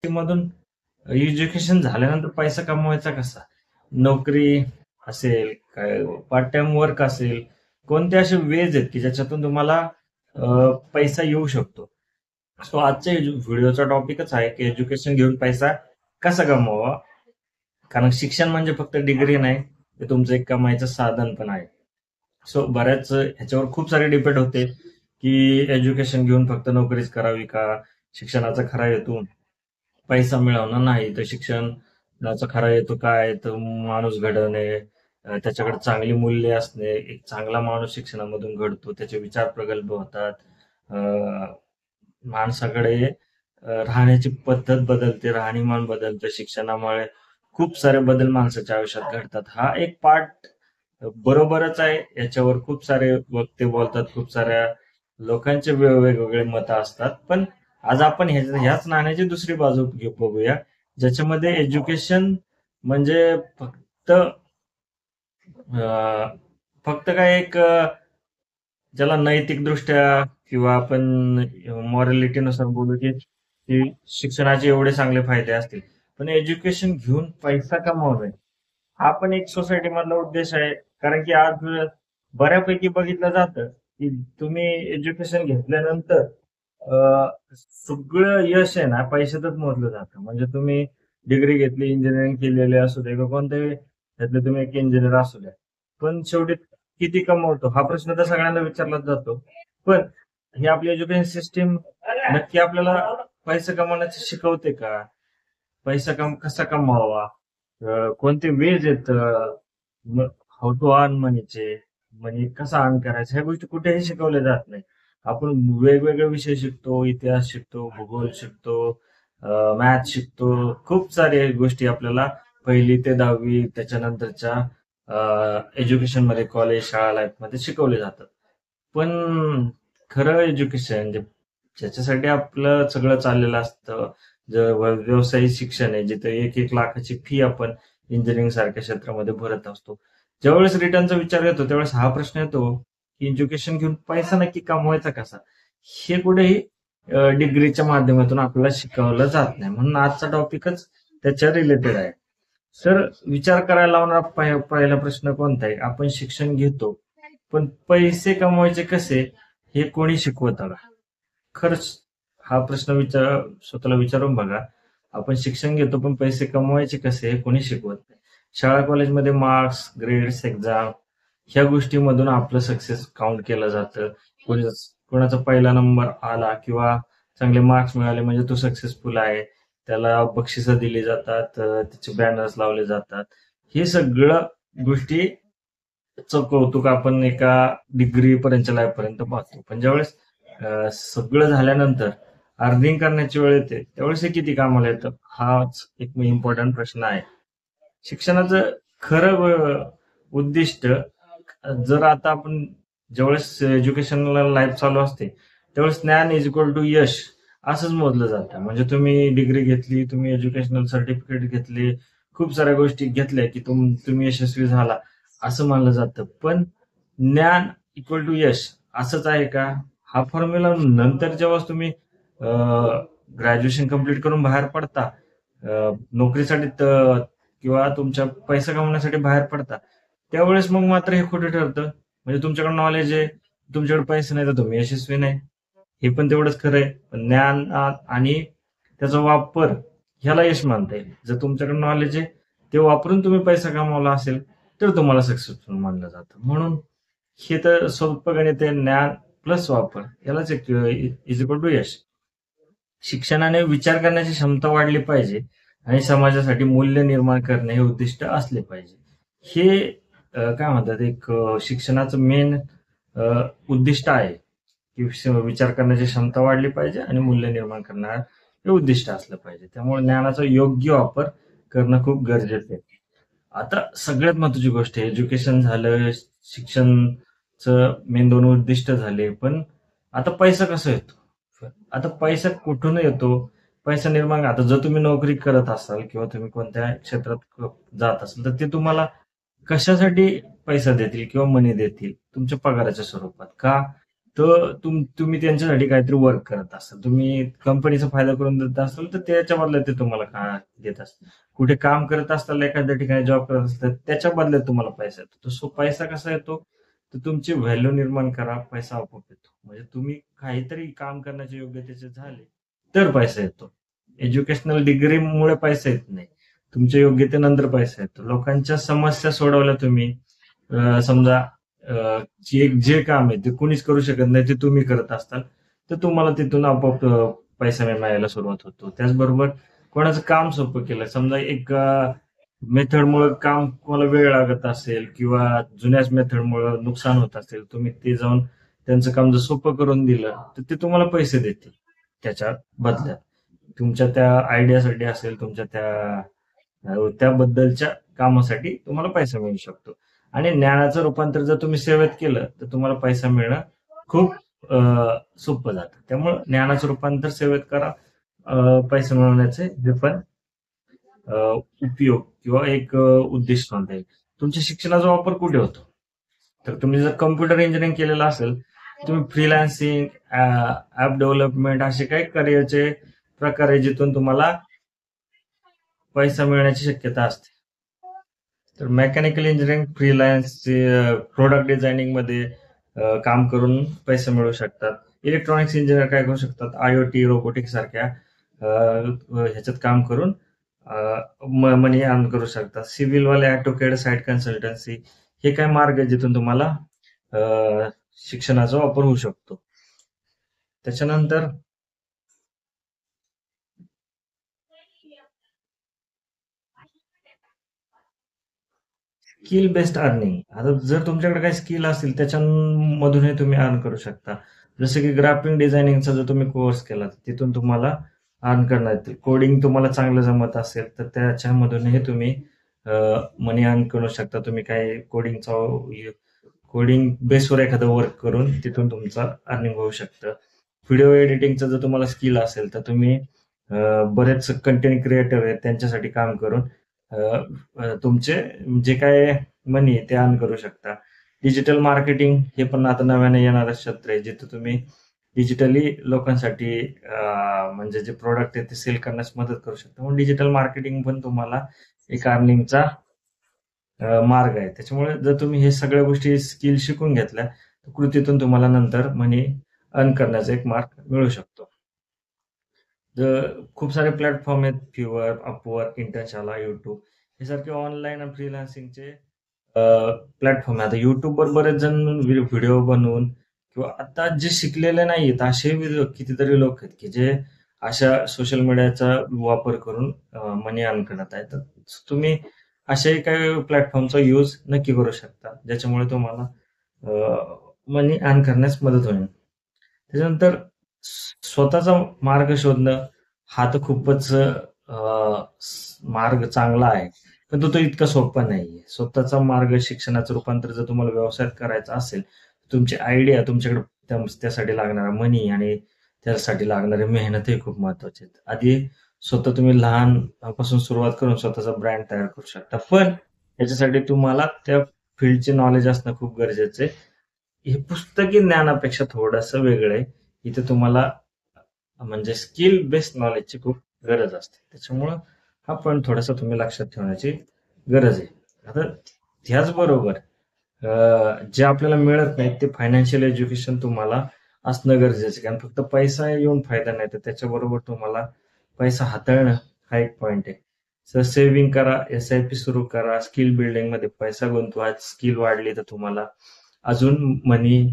मधून एज्युकेशन झाल्यानंतर पैसा कमवायचा कसा? नोकरी असेल, काय पार्ट टाइम वर्क असेल, कोणते असे वेज आहेत की ज्याच्यातून तुम्हाला पैसा येऊ शकतो? सो आजच्या व्हिडिओचा टॉपिकच आहे की एज्युकेशन घेऊन पैसा कसा कमवावा. कारण शिक्षण म्हणजे फक्त डिग्री नाही, ते तुमचं एक कमाईचं साधन पण आहे. सो बऱ्याच ह्याच्यावर खूप सारे डिबेट होते की एज्युकेशन घेऊन फक्त नोकरीच करावी का, शिक्षणाचा खरा हेतू पैसा मिळवणं नाही, तर शिक्षणाचा खरा हेतू काय, तर माणूस घडवणे, त्याच्याकडे चांगली मूल्य असणे. एक चांगला माणूस शिक्षणामधून घडतो, त्याचे विचार प्रगल्भ होतात, माणसाकडे राहण्याची पद्धत बदलते, राहणीमान बदलतं शिक्षणामुळे. खूप सारे बदल माणसाच्या आयुष्यात घडतात. हा एक पार्ट बरोबरच आहे. याच्यावर खूप सारे वक्ते बोलतात, खूप साऱ्या लोकांचे वेगवेगळे मतं असतात. पण आज आपण ह्याच नाण्याची दुसरी बाजू बघूया, ज्याच्यामध्ये एज्युकेशन म्हणजे फक्त काय एक ज्याला नैतिकदृष्ट्या किंवा आपण मॉरॅलिटीनुसार बोलू की शिक्षणाचे एवढे चांगले फायदे असतील, पण एज्युकेशन घेऊन पैसा कमावणे हा पण एक सोसायटी मधला उद्देश आहे. कारण की आज बऱ्यापैकी बघितलं जातं की तुम्ही एज्युकेशन घेतल्यानंतर सगळं यश आहे ना पैशातच मोजलं जातं. म्हणजे तुम्ही डिग्री घेतली, इंजिनिअरिंग केलेले असू दे किंवा कोणत्याही त्यातले तुम्ही एक इंजिनियर असू द्या, पण शेवटी किती कमवतो हा प्रश्न तर सगळ्यांना विचारलाच जातो. पण ही आपली एज्युकेशन सिस्टीम नक्की आपल्याला पैसा कमवण्याचे शिकवते का? पैसा कसा कमवावा, कोणते वेज आहेत, हाऊ टू अर्न मनीचे, मनी कसा अर्न करायचा, ह्या गोष्टी कुठेही शिकवल्या जात नाही. आपण वेगवेगळे विषय शिकतो, इतिहास शिकतो, भूगोल शिकतो, मॅथ शिकतो, खूप सारे गोष्टी आपल्याला 1ली ते 10वी त्याच्यानंतरच्या एज्युकेशन मध्ये, कॉलेज, शाळा लाईफ मध्ये शिकवले जातात. पण खरं एज्युकेशन ज्याच्यासाठी आपलं सगळं चाललेलं असतं, व्यवसायिक शिक्षण आहे, जिथे 1-1 लाखाची फी आपण इंजिनिअरिंग सारख्या क्षेत्रामध्ये भरत असतो. ज्यावेळेस रिटर्नचा विचार येतो त्यावेळेस हा प्रश्न येतो की एज्युकेशन घेऊन पैसा नक्की कमवायचा कसा? हे कुठेही डिग्रीच्या माध्यमातून आपल्याला शिकवलं जात नाही. म्हणून आजचा टॉपिकच त्याच्या रिलेटेड आहे. सर, विचार करायला लावणारा पहिला प्रश्न कोणता आहे? आपण शिक्षण घेतो, पण पैसे कमवायचे कसे हे कोणी शिकवतं का? खरंच हा प्रश्न स्वतःला विचारून बघा. आपण शिक्षण घेतो पण पैसे कमवायचे कसे हे कोणी शिकवत नाही. शाळा कॉलेजमध्ये मार्क्स, ग्रेड्स, एक्झाम ह्या गोष्टीमधून आपलं सक्सेस काउंट केलं जातं. कोणाचा पहिला नंबर आला किंवा चांगले मार्क्स मिळाले म्हणजे तो सक्सेसफुल आहे, त्याला बक्षिसं दिली जातात, त्याचे बॅनर्स लावले जातात. हे सगळं गोष्टी कौतुक आपण एका डिग्री पर्यंतच्या लाईफ पर्यंत पाहतो. पण ज्यावेळेस सगळं झाल्यानंतर अर्निंग करण्याची वेळ येते त्यावेळेस हे किती कामाला येतं हाच एक इम्पॉर्टंट प्रश्न आहे. शिक्षणाचं खरं उद्दिष्ट, जर आता आपण ज्यावेळेस एज्युकेशनला लाईफ चालू असते त्यावेळेस ज्ञान इज इक्वल टू यश असंच मोजलं जातं. म्हणजे तुम्ही डिग्री घेतली, तुम्ही एज्युकेशनल सर्टिफिकेट घेतले, खूप साऱ्या गोष्टी घेतल्या की तुम्ही यशस्वी झाला असं मानलं जातं. पण ज्ञान इक्वल टू यश असंच आहे का? हा फॉर्म्युला नंतर जेव्हा तुम्ही ग्रॅज्युएशन कम्प्लीट करून बाहेर पडता, नोकरीसाठी किंवा तुमच्या पैसा कमवण्यासाठी बाहेर पडता, त्यावेळेस मग मात्र हे खोटं ठरतं. म्हणजे तुमच्याकडे नॉलेज आहे, तुमच्याकडे पैसे नाही तर तुम्ही यशस्वी नाही. हे पण तेवढंच खरं आहे. पण ज्ञान आणि त्याचा वापर ह्याला यश मानता येईल. जर तुमच्याकडे नॉलेज आहे, ते वापरून तुम्ही पैसा कमावला असेल तर तुम्हाला सक्सेसफुल मानलं जातं. म्हणून हे तर सोपं गणित आहे. ज्ञान प्लस वापर यालाच एक इज इक्वल टू यश. शिक्षणाने विचार करण्याची क्षमता वाढली पाहिजे आणि समाजासाठी मूल्य निर्माण करणे हे उद्दिष्ट असले पाहिजे. हे काय म्हणतात, एक शिक्षणाचं मेन उद्दिष्ट आहे की विचार करण्याची क्षमता वाढली पाहिजे आणि मूल्य निर्माण करणार हे उद्दिष्ट असलं पाहिजे. त्यामुळे ज्ञानाचा योग्य वापर करणं खूप गरजेचं आहे. आता सगळ्यात महत्वाची गोष्ट आहे, एज्युकेशन झालं, शिक्षणचं मेन 2 उद्दिष्ट झाले, पण आता पैसा कसा येतो? आता पैसा कुठून येतो? पैसा निर्माण, आता जर तुम्ही नोकरी करत असाल किंवा तुम्ही कोणत्या क्षेत्रात जात असाल तर ते तुम्हाला कशासाठी पैसा देतील किंवा मनी देतील? तुमच्या पगाराच्या स्वरूपात का? तर तुम्ही त्यांच्यासाठी काहीतरी वर्क करत असाल, तुम्ही कंपनीचा फायदा करून देत असाल, तर त्याच्या बदल्यात ते तुम्हाला काय देत असतात. कुठे काम करत असताना एखाद्या ठिकाणी जॉब करत असतात, त्याच्या बदल्यात तुम्हाला पैसा येतो. तर पैसा कसा येतो, तर तुमची व्हॅल्यू निर्माण करा, पैसा आपोआप येतो. म्हणजे तुम्ही काहीतरी काम करण्याचे योग्यतेचे झाले तर पैसा येतो. एज्युकेशनल डिग्रीमुळे पैसा येत नाही, तुमच्या योग्यतेनंतर पैसा येतो. लोकांच्या समस्या सोडवल्या तुम्ही, समजा जे काम आहे ते कुणीच करू शकत नाही, ते तुम्ही करत असताल, तर तुम्हाला तिथून आपोआप पैसा मिळायला सुरुवात होतो. त्याचबरोबर कोणाचं काम सोपं केलं, समजा एक मेथडमुळे काम तुम्हाला वेळ लागत असेल किंवा जुन्याच मेथडमुळे नुकसान होत असेल, तुम्ही ते जाऊन त्यांचं काम जर सोपं करून दिलं, तर ते तुम्हाला पैसे देतील त्याच्या बदल्यात. तुमच्या त्या आयडियासाठी असेल, तुमच्या त्याबद्दलच्या कामासाठी तुम्हाला पैसा मिळू शकतो. आणि ज्ञानाचं रूपांतर जर तुम्ही सेवेत केलं, तर तुम्हाला पैसा मिळणं खूप सोपं जातं. त्यामुळे ज्ञानाचं रूपांतर सेवेत करा. पैसा मिळवण्याचे हे पण उपयोग किंवा एक उद्दिष्ट म्हणता येईल. तुमच्या शिक्षणाचा वापर कुठे होतो? तर तुम्ही जर कम्प्युटर इंजिनिअरिंग केलेलं असेल, तुम्ही फ्रीलान्सिंग, ऍप डेव्हलपमेंट असे काही करिअरचे प्रकार आहे जिथून तुम्हाला पैसा मिळण्याची शक्यता असते. तर mechanical engineering, freelance, product designing मध्ये काम करून पैसे मिळवू शकतात. इलेक्ट्रॉनिक्स इंजिनियर काय करू शकतात, आयओटी, रोबोटिक सारख्या ह्याच्यात काम करून मनी अर्न करू शकतात. सिव्हिल वाले ॲटोकॅड, साईट कन्सल्टन्सी, हे काय मार्ग आहे जिथून तुम्हाला शिक्षणाचा वापर होऊ शकतो. त्याच्यानंतर स्किल बेस्ड अर्निंग. आता जर तुमच्याकडे काही स्किल असतील त्याच्यामधूनही तुम्ही अर्न करू शकता. जसं की ग्राफिक डिझायनिंगचा जर तुम्ही कोर्स केला, तिथून तुम्हाला अर्न करता येतील. कोडिंग तुम्हाला चांगलं जमत असेल तर त्याच्यामधूनही तुम्ही मनी अर्न करू शकता. तुम्ही काही कोडिंग बेसवर एखादं वर्क करून तिथून तुमचं अर्निंग होऊ शकतं. व्हिडिओ एडिटिंगचं जर तुम्हाला स्किल असेल तर तुम्ही बरेच कंटेंट क्रिएटर आहेत त्यांच्यासाठी काम करून तुमचे जे काय मनी ते अर्न करू शकता. डिजिटल मार्केटिंग हे पण आता नव्याने येणारं क्षेत्र आहे, जिथे तुम्ही डिजिटली लोकांसाठी म्हणजे जे प्रोडक्ट आहे ते सेल करण्यास मदत करू शकता. म्हणून डिजिटल मार्केटिंग पण तुम्हाला एक अर्निंगचा मार्ग आहे. त्याच्यामुळे जर तुम्ही हे सगळ्या गोष्टी स्किल शिकून घेतल्या, तर कृतीतून तुम्हाला नंतर मनी अर्न करण्याचा एक मार्ग मिळू शकतो. खूप सारे प्लॅटफॉर्म आहेत, फ्युअर, अपवर्क, इंटरशाला, युट्यूब, हे सारखे ऑनलाईन आणि फ्रीलान्सिंगचे प्लॅटफॉर्म आहे. आता युट्यूबवर बरेच जण व्हिडिओ बनवून किंवा आता जे शिकलेले नाहीत असे कितीतरी लोक आहेत की जे अशा सोशल मीडियाचा वापर करून मनी अर्न करत आहेत. तर तुम्ही अशाही काही प्लॅटफॉर्मचा यूज नक्की करू शकता, ज्याच्यामुळे तुम्हाला मनी अर्न करण्यास मदत होईल. त्याच्यानंतर स्वतःचा मार्ग शोधणं हा तर खूपच मार्ग चांगला आहे, पण तो इतका सोपा नाहीये. स्वतःचा मार्ग, शिक्षणाचं रूपांतर जर तुम्हाला व्यवसायात करायचं असेल, तुमची आयडिया, तुमच्याकडे त्यासाठी लागणारा मनी आणि त्यासाठी लागणारी मेहनतही खूप महत्वाची आहेत. आधी स्वतः तुम्ही लहानपासून सुरुवात करून स्वतःचा ब्रँड तयार करू शकता, पण याच्यासाठी तुम्हाला त्या फील्डचे नॉलेज असणं खूप गरजेचं आहे. हे पुस्तकी ज्ञानापेक्षा थोडंसं वेगळं आहे. इथे तुम्हाला म्हणजे स्किल बेस्ड नॉलेजची खूप गरज असते. त्याच्यामुळं हा पण थोडासा तुम्ही लक्षात ठेवण्याची गरज आहे. आता त्याचबरोबर जे आपल्याला मिळत नाही ते फायनान्शियल एज्युकेशन तुम्हाला असणं गरजेचं आहे. कारण फक्त पैसा येऊन फायदा नाही, तर त्याच्याबरोबर तुम्हाला पैसा हाताळणं हा एक पॉइंट आहे. तर सेव्हिंग करा, SIP सुरू करा, स्किल बिल्डिंग मध्ये पैसा गुंतवा. स्किल वाढली तर तुम्हाला अजून मनी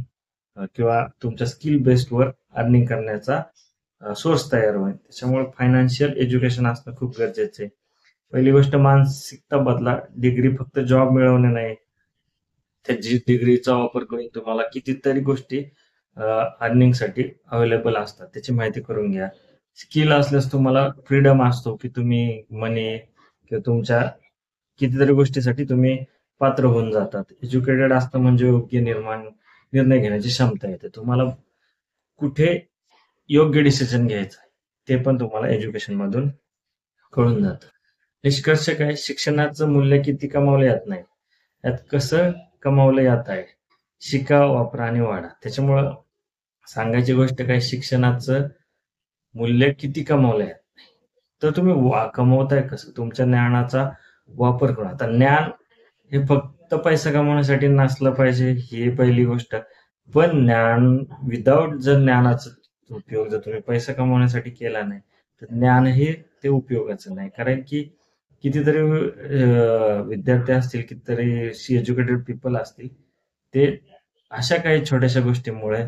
किंवा तुमच्या स्किल बेस्ड वर अर्निंग करण्याचा सोर्स तयार होईल. त्याच्यामुळे फायनान्शियल एज्युकेशन असणं खूप गरजेचं आहे. पहिली गोष्ट, मानसिकता बदला. डिग्री फक्त जॉब मिळवणे नाही, त्या डिग्रीचा वापर करून तुम्हाला कितीतरी गोष्टी अर्निंगसाठी अवेलेबल असतात, त्याची माहिती करून घ्या. स्किल असल्यास तुम्हाला फ्रीडम असतो की तुम्ही मनी किंवा तुमच्या कितीतरी गोष्टीसाठी तुम्ही पात्र होऊन जातात. एज्युकेटेड असतं म्हणजे योग्य निर्णय घेण्याची क्षमता येते. तुम्हाला कुठे योग्य डिसिजन घ्यायचा आहे ते पण तुम्हाला एज्युकेशन मधून कळून जातं. निष्कर्ष काय, शिक्षणाचं मूल्य किती कमावलं जात नाही, यात कसं कमावलं जात आहे. शिका, वापरा आणि वाढा. त्याच्यामुळं सांगायची गोष्ट काय, शिक्षणाचं मूल्य किती कमवलंय, तर तुम्ही कमवताय कसं, तुमच्या ज्ञानाचा वापर करून. आता ज्ञान हे फक्त पैसा कमवण्यासाठी नसलं पाहिजे, ही पहिली गोष्ट. पण ज्ञान विदाऊट जर ज्ञानाचा उपयोग जर तुम्ही पैसा कमवण्यासाठी केला नाही, तर ज्ञान हे ते उपयोगाचं नाही. कारण की कितीतरी विद्यार्थी असतील, कितीतरी एज्युकेटेड पीपल असतील, ते अशा काही छोट्याशा गोष्टींमुळे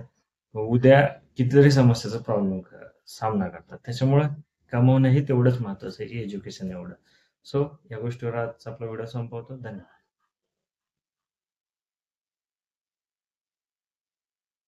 उद्या कितीतरी समस्याचा सामना करतात. त्याच्यामुळे कमवणं हे तेवढंच महत्वाचं आहे, एज्युकेशन एवढं. सो या गोष्टीवर आजचा आपला व्हिडिओ संपवतो. धन्यवाद.